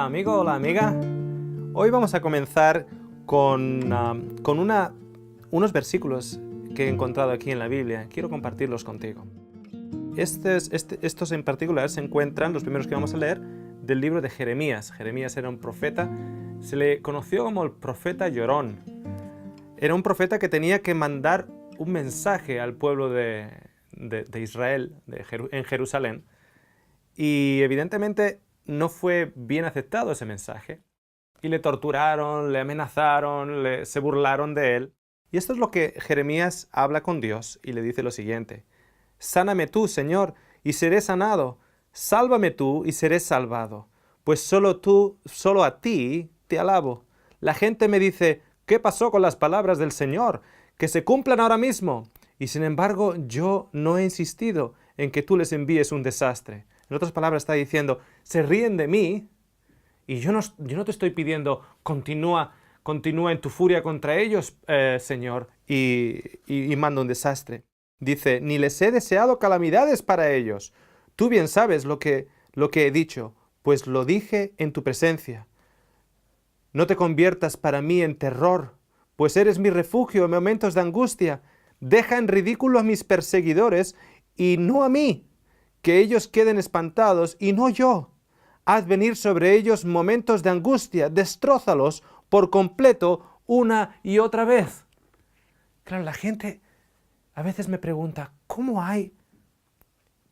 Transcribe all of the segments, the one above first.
amigo, hola amiga. Hoy vamos a comenzar con unos versículos que he encontrado aquí en la Biblia. Quiero compartirlos contigo. Estos en particular se encuentran, los primeros que vamos a leer, del libro de Jeremías. Jeremías era un profeta, se le conoció como el profeta llorón. Era un profeta que tenía que mandar un mensaje al pueblo de Israel, en Jerusalén, y evidentemente no fue bien aceptado ese mensaje. Y le torturaron, le amenazaron, se burlaron de él. Y esto es lo que Jeremías habla con Dios y le dice lo siguiente: Sáname tú, Señor, y seré sanado. Sálvame tú y seré salvado. Pues solo a ti te alabo. La gente me dice: ¿qué pasó con las palabras del Señor? Que se cumplan ahora mismo. Y sin embargo, yo no he insistido en que tú les envíes un desastre. En otras palabras, está diciendo: se ríen de mí, y yo no te estoy pidiendo, continúa en tu furia contra ellos, Señor, y manda un desastre. Dice: ni les he deseado calamidades para ellos. Tú bien sabes lo que he dicho, pues lo dije en tu presencia. No te conviertas para mí en terror, pues eres mi refugio en momentos de angustia. Deja en ridículo a mis perseguidores y no a mí, que ellos queden espantados y no yo. Haz venir sobre ellos momentos de angustia, destrózalos por completo una y otra vez. Claro, la gente a veces me pregunta, ¿cómo hay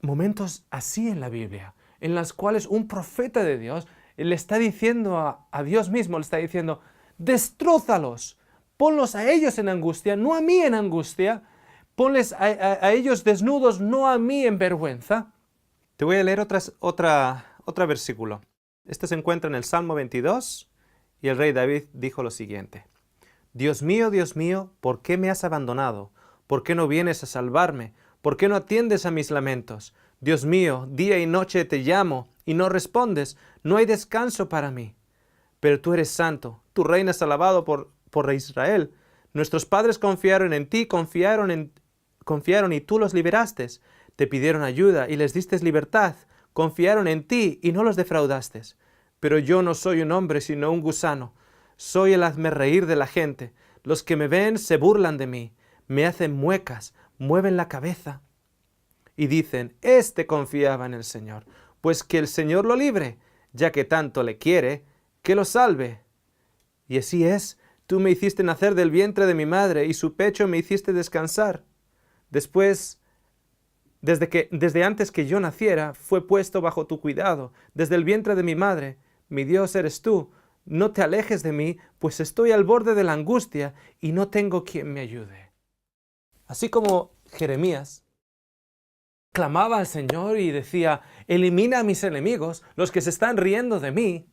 momentos así en la Biblia? En las cuales un profeta de Dios le está diciendo a Dios mismo, le está diciendo: destrózalos, ponlos a ellos en angustia, no a mí en angustia, ponles a ellos desnudos, no a mí en vergüenza. Te voy a leer otro versículo. Este se encuentra en el Salmo 22 y el rey David dijo lo siguiente: Dios mío, ¿por qué me has abandonado? ¿Por qué no vienes a salvarme? ¿Por qué no atiendes a mis lamentos? Dios mío, día y noche te llamo y no respondes, no hay descanso para mí. Pero tú eres santo, tú reinas alabado por Israel. Nuestros padres confiaron en ti, confiaron y tú los liberaste. Te pidieron ayuda y les diste libertad. Confiaron en ti y no los defraudaste. Pero yo no soy un hombre sino un gusano. Soy el hazmerreír de la gente. Los que me ven se burlan de mí. Me hacen muecas, mueven la cabeza. Y dicen: este confiaba en el Señor. Pues que el Señor lo libre, ya que tanto le quiere, que lo salve. Y así es, tú me hiciste nacer del vientre de mi madre, y su pecho me hiciste descansar. Desde antes que yo naciera, fue puesto bajo tu cuidado. Desde el vientre de mi madre, mi Dios eres tú. No te alejes de mí, pues estoy al borde de la angustia y no tengo quien me ayude. Así como Jeremías clamaba al Señor y decía: elimina a mis enemigos, los que se están riendo de mí,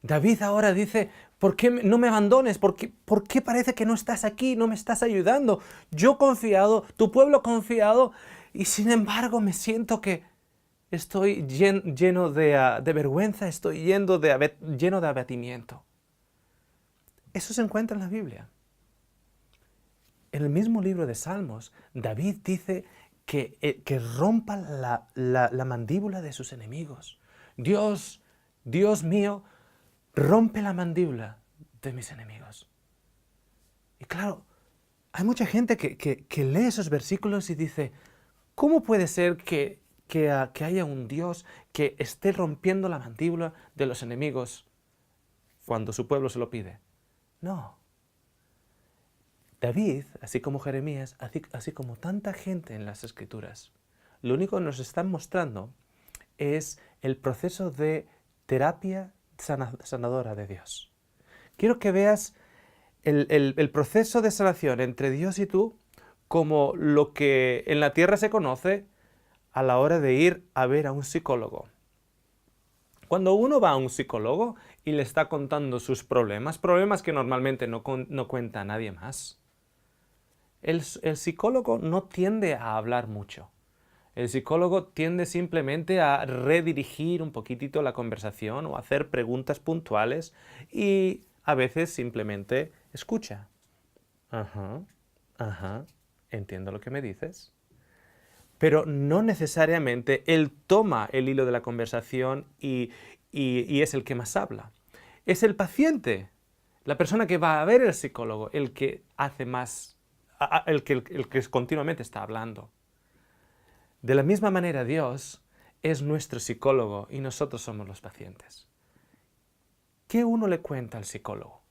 David ahora dice: ¿por qué no me abandones? ¿Por qué parece que no estás aquí, no me estás ayudando? Yo confiado, tu pueblo confiado, y sin embargo me siento que estoy lleno de vergüenza, estoy lleno de abatimiento. Eso se encuentra en la Biblia. En el mismo libro de Salmos, David dice que rompa la mandíbula de sus enemigos. Dios mío, rompe la mandíbula de mis enemigos. Y claro, hay mucha gente que lee esos versículos y dice: ¿cómo puede ser que haya un Dios que esté rompiendo la mandíbula de los enemigos cuando su pueblo se lo pide? No. David, así como Jeremías, así como tanta gente en las Escrituras, lo único que nos están mostrando es el proceso de terapia sanadora de Dios. Quiero que veas el proceso de sanación entre Dios y tú como lo que en la tierra se conoce a la hora de ir a ver a un psicólogo. Cuando uno va a un psicólogo y le está contando sus problemas que normalmente no cuenta a nadie más, el psicólogo no tiende a hablar mucho. El psicólogo tiende simplemente a redirigir un poquitito la conversación o a hacer preguntas puntuales y a veces simplemente escucha. Entiendo lo que me dices. Pero no necesariamente él toma el hilo de la conversación y es el que más habla. Es el paciente, la persona que va a ver al psicólogo, el que hace más, el que continuamente está hablando. De la misma manera, Dios es nuestro psicólogo y nosotros somos los pacientes. ¿Qué uno le cuenta al psicólogo?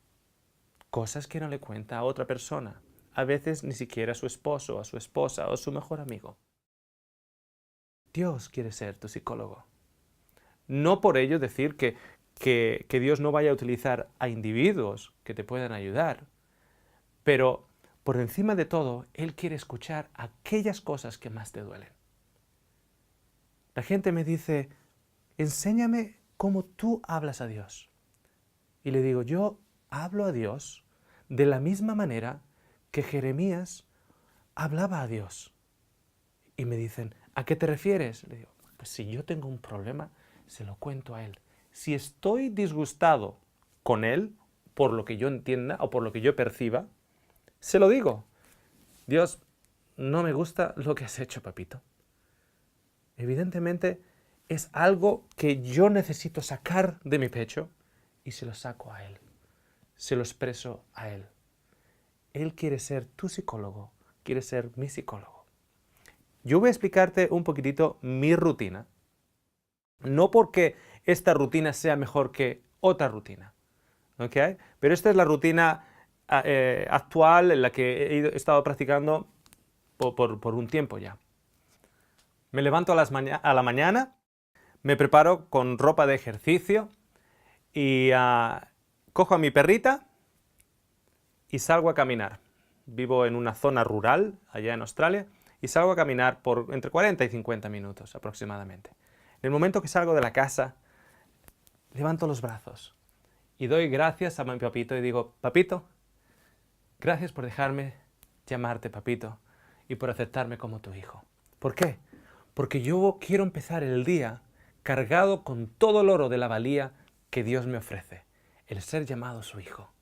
Cosas que no le cuenta a otra persona. A veces ni siquiera a su esposo, a su esposa o a su mejor amigo. Dios quiere ser tu psicólogo. No por ello decir que Dios no vaya a utilizar a individuos que te puedan ayudar, pero por encima de todo, Él quiere escuchar aquellas cosas que más te duelen. La gente me dice, enséñame cómo tú hablas a Dios. Y le digo, yo hablo a Dios de la misma manera que Jeremías hablaba a Dios. Y me dicen, ¿a qué te refieres? Le digo, pues si yo tengo un problema, se lo cuento a Él. Si estoy disgustado con Él, por lo que yo entienda o por lo que yo perciba, se lo digo. Dios, no me gusta lo que has hecho, papito. Evidentemente es algo que yo necesito sacar de mi pecho y se lo saco a Él. Se lo expreso a Él. Él quiere ser tu psicólogo, quiere ser mi psicólogo. Yo voy a explicarte un poquitito mi rutina. No porque esta rutina sea mejor que otra rutina, ¿ok? Pero esta es la rutina actual en la que he estado practicando por un tiempo ya. Me levanto a la mañana, me preparo con ropa de ejercicio y cojo a mi perrita y salgo a caminar. Vivo en una zona rural, allá en Australia, y salgo a caminar por entre 40 y 50 minutos aproximadamente. En el momento que salgo de la casa, levanto los brazos y doy gracias a mi papito y digo, papito, gracias por dejarme llamarte papito y por aceptarme como tu hijo. ¿Por qué? Porque yo quiero empezar el día cargado con todo el oro de la valía que Dios me ofrece, el ser llamado su hijo.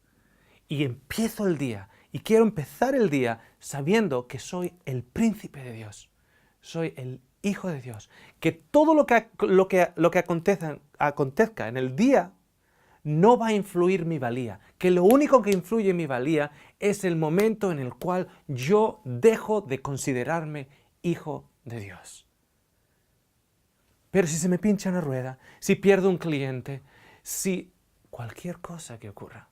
Y empiezo el día, y quiero empezar el día sabiendo que soy el príncipe de Dios, soy el hijo de Dios, que todo lo que acontezca en el día no va a influir mi valía, que lo único que influye en mi valía es el momento en el cual yo dejo de considerarme hijo de Dios. Pero si se me pincha una rueda, si pierdo un cliente, si cualquier cosa que ocurra,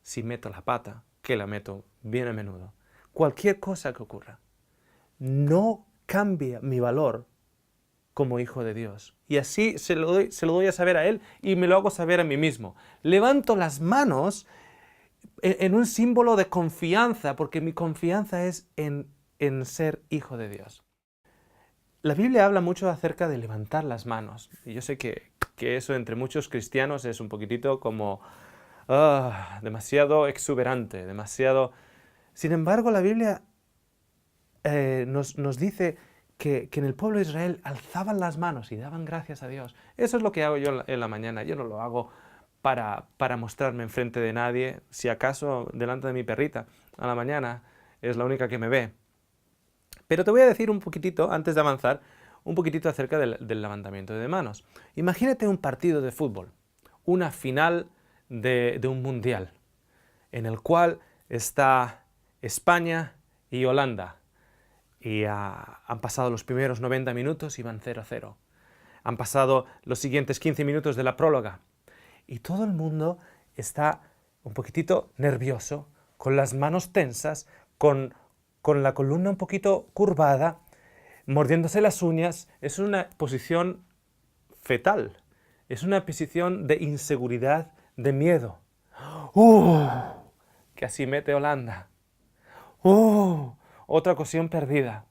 si meto la pata, que la meto bien a menudo, cualquier cosa que ocurra, no cambia mi valor como hijo de Dios. Y así se lo doy a saber a Él y me lo hago saber a mí mismo. Levanto las manos en un símbolo de confianza, porque mi confianza es en ser hijo de Dios. La Biblia habla mucho acerca de levantar las manos. Y yo sé que eso entre muchos cristianos es un poquitito como demasiado exuberante, demasiado... Sin embargo, la Biblia nos dice que en el pueblo de Israel alzaban las manos y daban gracias a Dios. Eso es lo que hago yo en la mañana. Yo no lo hago para mostrarme enfrente de nadie, si acaso delante de mi perrita a la mañana, es la única que me ve. Pero te voy a decir un poquitito, antes de avanzar, un poquitito acerca del levantamiento de manos. Imagínate un partido de fútbol, una final de un mundial, en el cual está España y Holanda. Y han pasado los primeros 90 minutos y van 0-0. Han pasado los siguientes 15 minutos de la próloga. Y todo el mundo está un poquitito nervioso, con las manos tensas, con la columna un poquito curvada, mordiéndose las uñas. Es una posición fetal. Es una posición de inseguridad, de miedo. Que así mete Holanda. Otra ocasión perdida.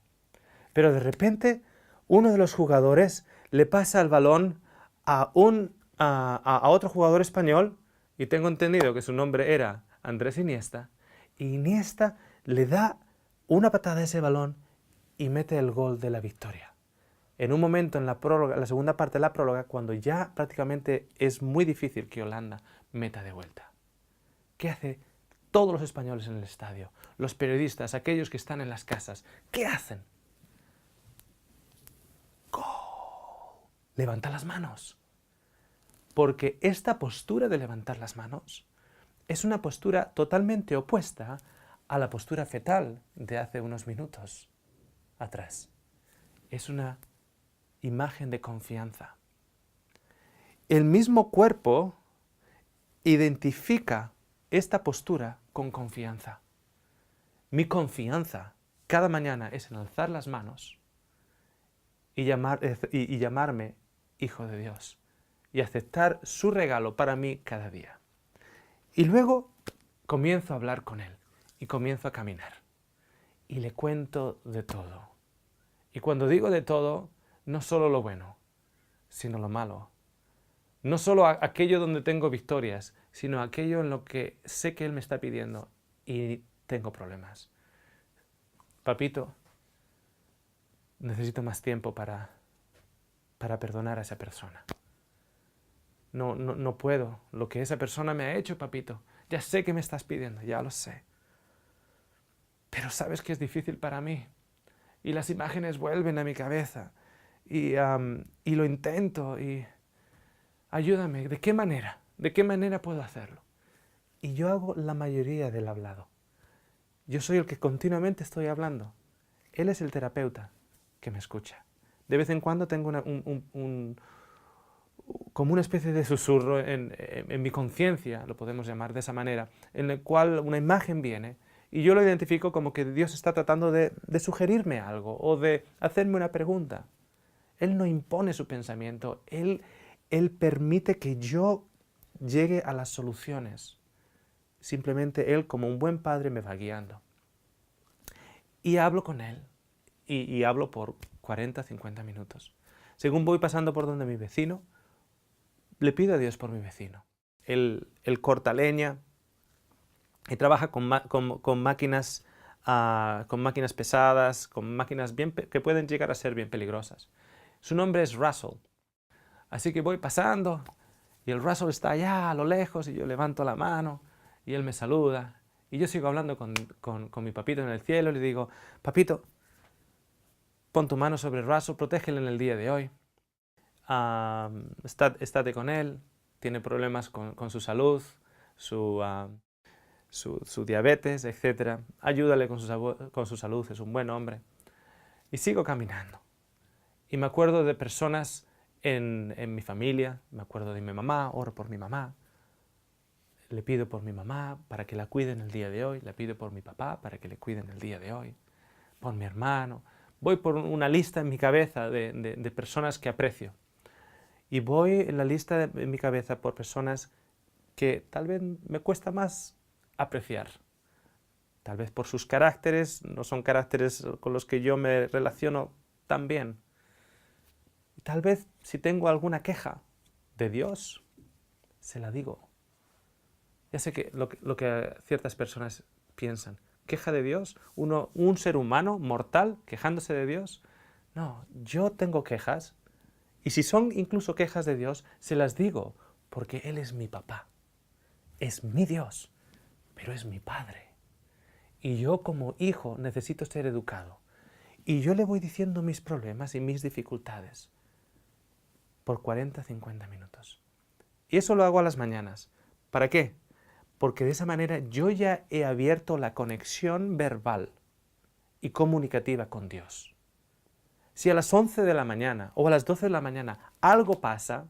Pero de repente, uno de los jugadores le pasa el balón a otro jugador español, y tengo entendido que su nombre era Andrés Iniesta, y Iniesta le da una patada a ese balón y mete el gol de la victoria. En un momento en la próloga, la segunda parte de la próloga, cuando ya prácticamente es muy difícil que Holanda meta de vuelta. ¿Qué hace todos los españoles en el estadio? Los periodistas, aquellos que están en las casas, ¿qué hacen? ¡Gol! Levanta las manos. porque esta postura de levantar las manos es una postura totalmente opuesta a la postura fetal de hace unos minutos atrás. Es una imagen de confianza. El mismo cuerpo identifica esta postura con confianza. Mi confianza cada mañana es en alzar las manos y llamarme hijo de Dios y aceptar su regalo para mí cada día. Y luego comienzo a hablar con Él y comienzo a caminar y le cuento de todo. Y cuando digo de todo, no solo lo bueno, sino lo malo. No solo aquello donde tengo victorias, sino aquello en lo que sé que Él me está pidiendo y tengo problemas. Papito, necesito más tiempo para perdonar a esa persona. No puedo. Lo que esa persona me ha hecho, papito, ya sé que me estás pidiendo, ya lo sé. Pero sabes que es difícil para mí. Y las imágenes vuelven a mi cabeza. Y lo intento. Y ayúdame. ¿De qué manera? ¿De qué manera puedo hacerlo? Y yo hago la mayoría del hablado. Yo soy el que continuamente estoy hablando. Él es el terapeuta que me escucha. De vez en cuando tengo como una especie de susurro en mi conciencia, lo podemos llamar de esa manera, en el cual una imagen viene y yo lo identifico como que Dios está tratando de sugerirme algo o de hacerme una pregunta. Él no impone su pensamiento, Él permite que yo llegue a las soluciones. Simplemente Él, como un buen padre, me va guiando. Y hablo con Él, y hablo por 40, 50 minutos. Según voy pasando por donde mi vecino, le pido a Dios por mi vecino. Él corta leña y trabaja con máquinas pesadas, con máquinas que pueden llegar a ser bien peligrosas. Su nombre es Russell. Así que voy pasando y el Russell está allá a lo lejos y yo levanto la mano y él me saluda. Y yo sigo hablando con mi papito en el cielo y le digo, papito, pon tu mano sobre Russell, protégele en el día de hoy. Estate con él, tiene problemas con su salud, su diabetes, etc. Ayúdale con su salud, es un buen hombre. Y sigo caminando. Y me acuerdo de personas en mi familia, me acuerdo de mi mamá, oro por mi mamá. Le pido por mi mamá para que la cuiden el día de hoy, le pido por mi papá para que le cuiden el día de hoy, por mi hermano. Voy por una lista en mi cabeza de personas que aprecio. Y voy en la lista en mi cabeza por personas que tal vez me cuesta más apreciar. Tal vez por sus caracteres, no son caracteres con los que yo me relaciono tan bien. Y tal vez si tengo alguna queja de Dios, se la digo. Ya sé que lo que ciertas personas piensan. ¿Queja de Dios? ¿Un ser humano mortal quejándose de Dios? No, yo tengo quejas. Y si son incluso quejas de Dios, se las digo, porque Él es mi papá. Es mi Dios, pero es mi Padre. Y yo como hijo necesito ser educado. Y yo le voy diciendo mis problemas y mis dificultades por 40, 50 minutos. Y eso lo hago a las mañanas. ¿Para qué? Porque de esa manera yo ya he abierto la conexión verbal y comunicativa con Dios. Si a las 11 de la mañana o a las 12 de la mañana algo pasa,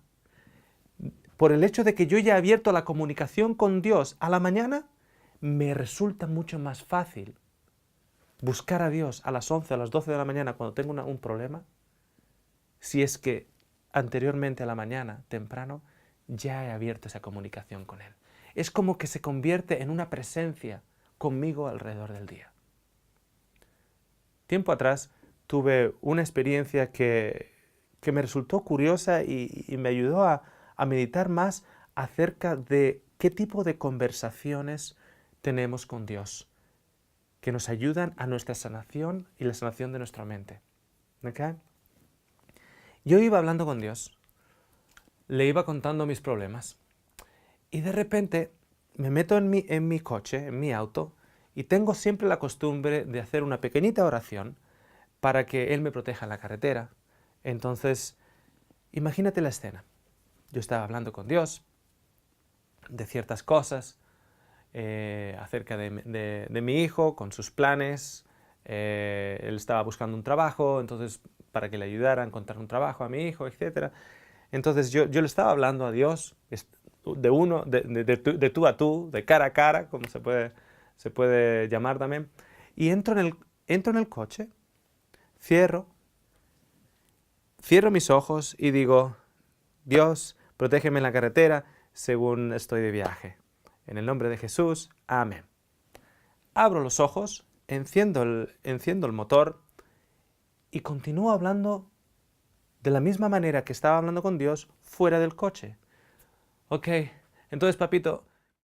por el hecho de que yo ya he abierto la comunicación con Dios a la mañana, me resulta mucho más fácil buscar a Dios a las 11 o a las 12 de la mañana cuando tengo un problema, si es que anteriormente a la mañana, temprano, ya he abierto esa comunicación con Él. Es como que se convierte en una presencia conmigo alrededor del día. Tiempo atrás tuve una experiencia que me resultó curiosa y me ayudó a meditar más acerca de qué tipo de conversaciones tenemos con Dios, que nos ayudan a nuestra sanación y la sanación de nuestra mente. ¿Okay? Yo iba hablando con Dios, le iba contando mis problemas, y de repente me meto en mi coche, en mi auto, y tengo siempre la costumbre de hacer una pequeñita oración para que Él me proteja en la carretera. Entonces, imagínate la escena. yo estaba hablando con Dios de ciertas cosas, acerca de mi hijo, con sus planes. Él estaba buscando un trabajo, entonces para que le ayudara a encontrar un trabajo a mi hijo, etc. Entonces yo le estaba hablando a Dios de tú a tú, de cara a cara, como se puede llamar también. Y entro en el coche, cierro mis ojos y digo, Dios, protégeme en la carretera según estoy de viaje. En el nombre de Jesús, amén. Abro los ojos, enciendo el motor y continúo hablando de la misma manera que estaba hablando con Dios fuera del coche. Ok, entonces papito,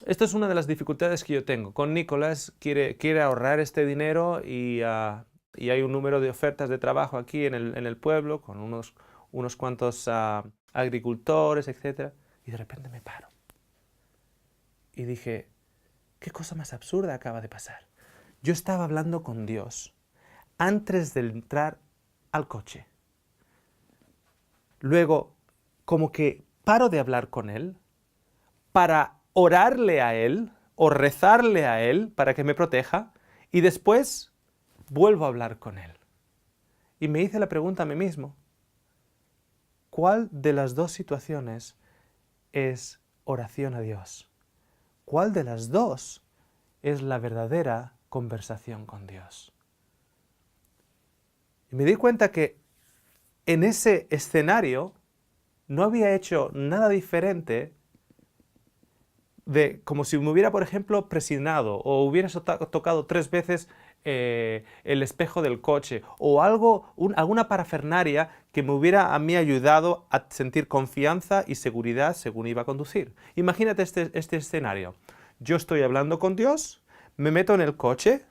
esto es una de las dificultades que yo tengo. Con Nicolás quiere ahorrar este dinero y hay un número de ofertas de trabajo aquí en el pueblo con unos cuantos agricultores, etc. Y de repente me paro. Y dije, ¿qué cosa más absurda acaba de pasar? Yo estaba hablando con Dios antes de entrar al coche. Luego, como que paro de hablar con Él para orarle a Él o rezarle a Él para que me proteja y después vuelvo a hablar con Él. Y me hice la pregunta a mí mismo, ¿cuál de las dos situaciones es oración a Dios? ¿Cuál de las dos es la verdadera conversación con Dios? Y me di cuenta que en ese escenario no había hecho nada diferente de como si me hubiera, por ejemplo, presionado o hubiera tocado 3 veces el espejo del coche o alguna parafernaria que me hubiera a mí ayudado a sentir confianza y seguridad según iba a conducir. Imagínate este escenario. Yo estoy hablando con Dios, me meto en el coche,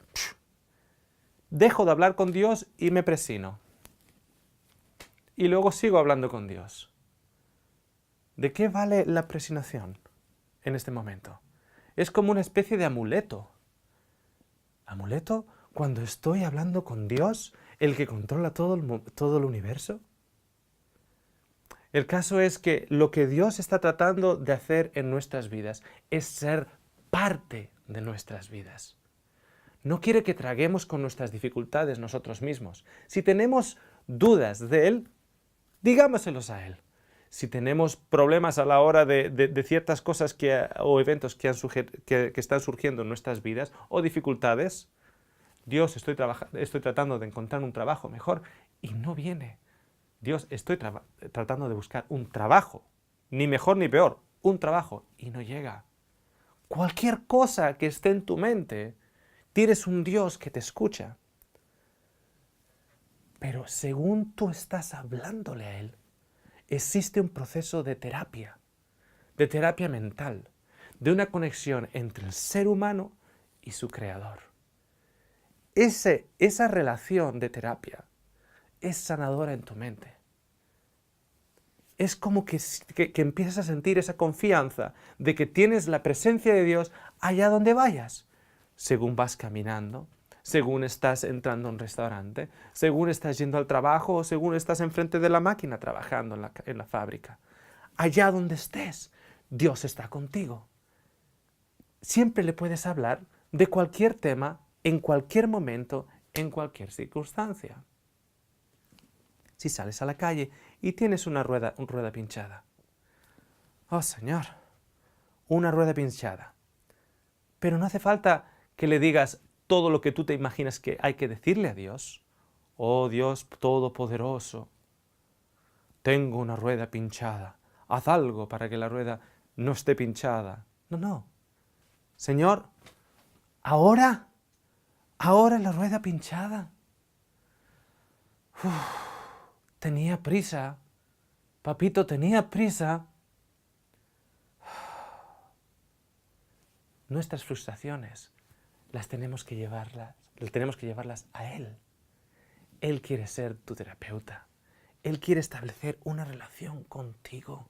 dejo de hablar con Dios y me presino. Y luego sigo hablando con Dios. ¿De qué vale la presinación en este momento? Es como una especie de amuleto. ¿Amuleto cuando estoy hablando con Dios, el que controla todo el universo? El caso es que lo que Dios está tratando de hacer en nuestras vidas es ser parte de nuestras vidas. No quiere que traguemos con nuestras dificultades nosotros mismos. Si tenemos dudas de Él, digámoselos a Él. Si tenemos problemas a la hora de ciertas cosas o eventos que están surgiendo en nuestras vidas, o dificultades, Dios, estoy tratando de encontrar un trabajo mejor y no viene. Dios, estoy tratando de buscar un trabajo, ni mejor ni peor, un trabajo, y no llega. Cualquier cosa que esté en tu mente, tienes un Dios que te escucha. Pero según tú estás hablándole a Él, existe un proceso de terapia mental, de una conexión entre el ser humano y su creador. Esa relación de terapia es sanadora en tu mente. Es como que empiezas a sentir esa confianza de que tienes la presencia de Dios allá donde vayas, según vas caminando, según estás entrando a un restaurante, según estás yendo al trabajo o según estás enfrente de la máquina trabajando en la fábrica. Allá donde estés, Dios está contigo. Siempre le puedes hablar de cualquier tema, en cualquier momento, en cualquier circunstancia. Si sales a la calle y tienes una rueda pinchada. Oh, Señor, una rueda pinchada. Pero no hace falta que le digas todo lo que tú te imaginas que hay que decirle a Dios. Oh, Dios Todopoderoso, tengo una rueda pinchada. Haz algo para que la rueda no esté pinchada. No. Señor, ahora la rueda pinchada. Tenía prisa. Papito, tenía prisa. Nuestras frustraciones tenemos que llevarlas a Él. Él quiere ser tu terapeuta. Él quiere establecer una relación contigo,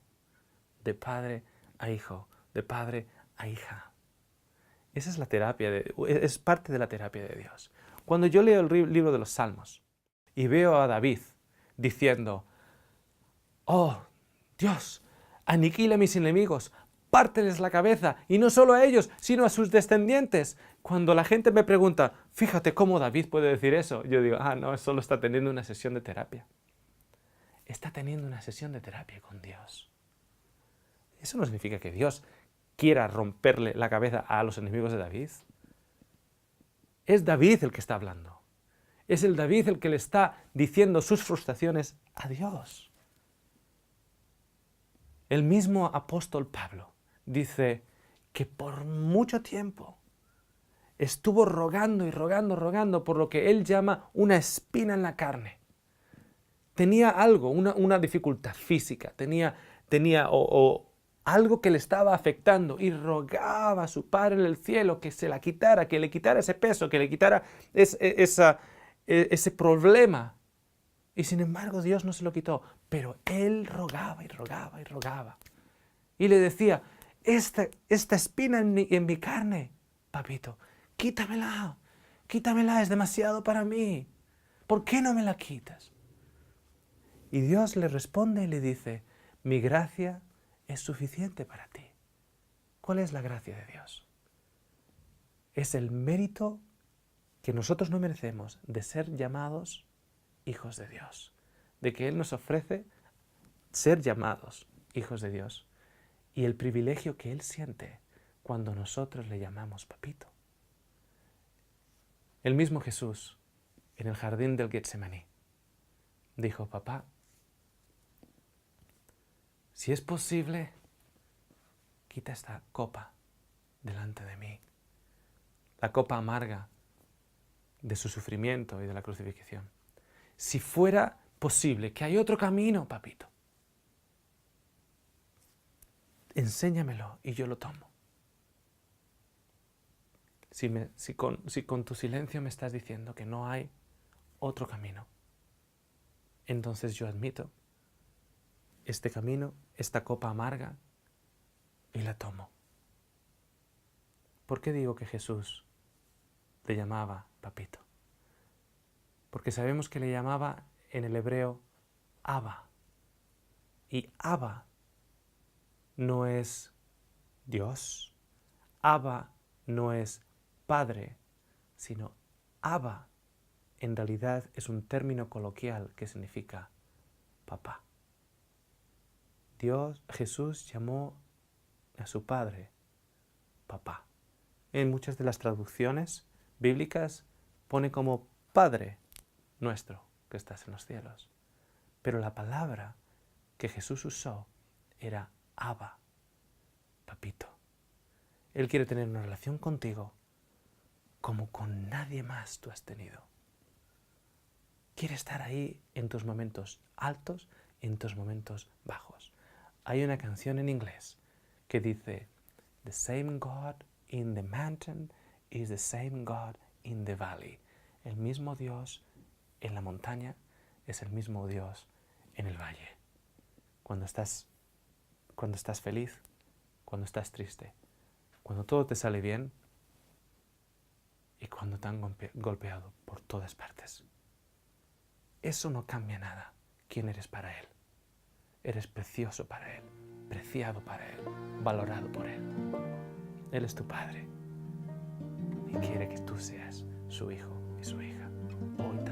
de padre a hijo, de padre a hija. Esa es la terapia, es parte de la terapia de Dios. Cuando yo leo el libro de los Salmos y veo a David diciendo, oh, Dios, aniquila a mis enemigos, párteles la cabeza, y no solo a ellos, sino a sus descendientes. Cuando la gente me pregunta, fíjate cómo David puede decir eso, yo digo, no, solo está teniendo una sesión de terapia. Está teniendo una sesión de terapia con Dios. Eso no significa que Dios quiera romperle la cabeza a los enemigos de David. Es David el que está hablando. Es el David el que le está diciendo sus frustraciones a Dios. El mismo apóstol Pablo dice que por mucho tiempo estuvo rogando y rogando por lo que él llama una espina en la carne. Tenía algo, una dificultad física, tenía algo que le estaba afectando y rogaba a su Padre en el cielo que se la quitara, que le quitara ese peso, que le quitara ese problema. Y sin embargo Dios no se lo quitó, pero él rogaba y rogaba y rogaba. Y le decía, esta espina en mi carne, papito, quítamela, es demasiado para mí. ¿Por qué no me la quitas? Y Dios le responde y le dice, mi gracia es suficiente para ti. ¿Cuál es la gracia de Dios? Es el mérito que nosotros no merecemos de ser llamados hijos de Dios, de que Él nos ofrece ser llamados hijos de Dios y el privilegio que Él siente cuando nosotros le llamamos papito. El mismo Jesús, en el jardín del Getsemaní, dijo, papá, si es posible, quita esta copa delante de mí, la copa amarga de su sufrimiento y de la crucifixión. Si fuera posible, que hay otro camino, papito, enséñamelo y yo lo tomo. Si con tu silencio me estás diciendo que no hay otro camino, entonces yo admito este camino, esta copa amarga, y la tomo. ¿Por qué digo que Jesús le llamaba papito? Porque sabemos que le llamaba en el hebreo Abba. Y Abba no es Dios, Abba no es Padre, sino Abba en realidad es un término coloquial que significa papá. Jesús llamó a su Padre papá. En muchas de las traducciones bíblicas pone como Padre nuestro que estás en los cielos. Pero la palabra que Jesús usó era Abba, papito. Él quiere tener una relación contigo como con nadie más tú has tenido. Quiere estar ahí en tus momentos altos, en tus momentos bajos. Hay una canción en inglés que dice, The same God in the mountain is the same God in the valley. El mismo Dios en la montaña es el mismo Dios en el valle. Cuando estás feliz, cuando estás triste, cuando todo te sale bien y cuando te han golpeado por todas partes. Eso no cambia nada. ¿Quién eres para Él? Eres precioso para Él, preciado para Él, valorado por Él. Él es tu Padre y quiere que tú seas su hijo y su hija hoy también.